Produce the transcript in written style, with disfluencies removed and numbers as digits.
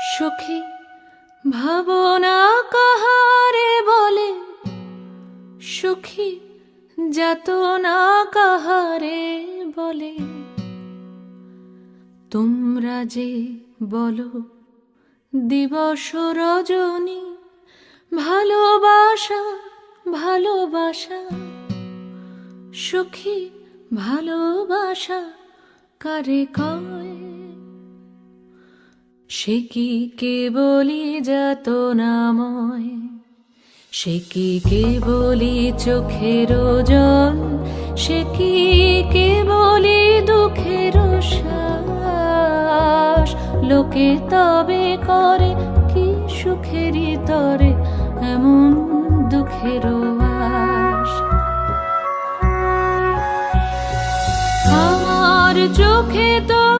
সুখী ভাবনা কাহারে বলে, সুখী যাতনা কাহারে বলে। তোমরা যে বলো দিবস রজনী, ভালোবাসা ভালোবাসা, সুখী ভালোবাসা কারে কয়? সে কি কেবলি যাতনাময়, সে কি কেবলি চোখের জল, সে কি কেবলি দুঃখের শ্বাস? লোকে তবে করে কি সুখেরই তরে এমন দুঃখের আশ? আমার চোখে তো